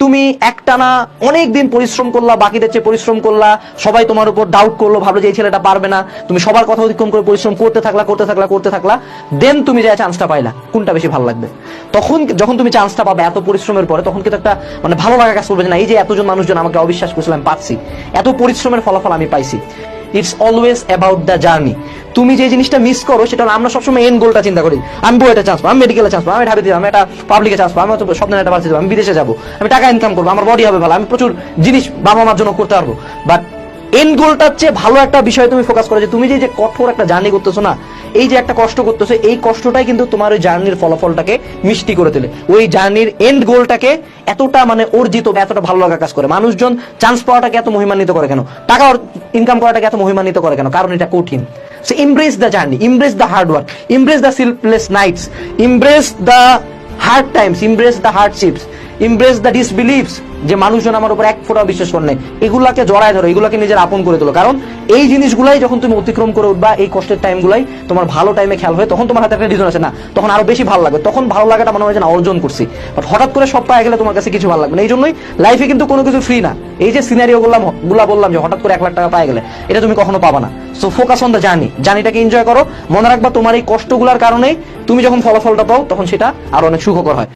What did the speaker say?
তুমি একটানা অনেক দিন পরিশ্রম করলা, বাকিদের চেয়ে পরিশ্রম করলা, সবাই তোমার উপর ডাউট করলো, ভাবলো যে এই ছেলেটা পারবে না, তুমি সবার কথা অতিক্রম করে পরিশ্রম করতে থাকলা, দেন তুমি যে চান্সটা পাইলা, কোনটা বেশি ভালো লাগবে? তখন যখন তুমি চান্সটা পাবে এত পরিশ্রমের পরে, তখন কিন্তু একটা মানে ভালো লাগা কাজ করবে যে না, এই যে এতজন মানুষজন আমাকে অবিশ্বাস করছিল, আমি পাচ্ছি, এত পরিশ্রমের ফলাফল আমি পাইছি। It's always about the journey. তুমি যে জিনিসটা মিস করো সেটা হলো আমরা সবসময় এন্ড গোলটা চিন্তা করি, আমি বইটা চান্স পাবো, আমি মেডিকেলে চান্স পাবো, আমি ঢাবিতে যাবো, আমি একটা পাবলিকে চান্স পাবো, আমি স্বপ্নের একটা বাড়িতে যাবো, আমি বিদেশে যাবো, আমি টাকা ইনকাম করবো, আমার বডি হবে ভালো, আমি প্রচুর জিনিস বাবা মার জন্য করতে পারবো। বাট এন্ড গোলটার চেয়ে ভালো একটা বিষয় তুমি ফোকাস করো, যে তুমি যে কঠোর একটা জার্নি করতেছো না, এই যে একটা কষ্ট করতেছো, এই কষ্টটাই কিন্তু তোমার ওই জার্নির ফলাফলটাকে মিষ্টি করে তোলে, ওই জার্নির এন্ড গোলটাকে এতটা মানে অর্জিত, এতটা ভালো লাগা কাজ করে। মানুষজন চান্স পাওয়াটাকে এত মহিমান্বিত করে কেন, টাকা ইনকাম করাটাকে এত মহিমান্বিত করে কেন? কারণ এটা কঠিন। So embrace the journey, embrace the hard work, embrace the sleepless nights, embrace the hard times, embrace the hardships, embrace the disbeliefs, যে মানুষজন আমার উপর এক ফোঁটা বিশ্বাস করে নাই, এগুলাকে জড়ায় ধরো, এগুলাকে নিজের আপন করে তোলো। কারণ এই জিনিসগুলাই যখন তুমি অতিক্রম করে উঠবা, এই কষ্টের টাইমগুলাই তোমার ভালো টাইমে খেয়াল হয়, তখন তোমার হাতে একটা রিজন আছে না, তখন আরো বেশি ভালো লাগবে, তখন ভালো লাগাটা মনে হয় যে না অর্জন করছি। বাট হঠাৎ করে সব পায়ে গেলে তোমার কাছে কিছু ভালো লাগবে না। এই জন্যই লাইফে কিন্তু কোনো কিছু ফ্রি না। এই যে সিনারিও গুলা বললাম যে হঠাৎ করে 1 লাখ টাকা পায়ে গেলে, এটা তুমি কখনো পাবা না। So focus on the journey, জার্নিটাকে এনজয় করো। মনে রাখবা তোমার এই কষ্টগুলোর কারণেই তুমি যখন ফলাফলটা পাও, তখন সেটা আরো অনেক সুখকর হয়।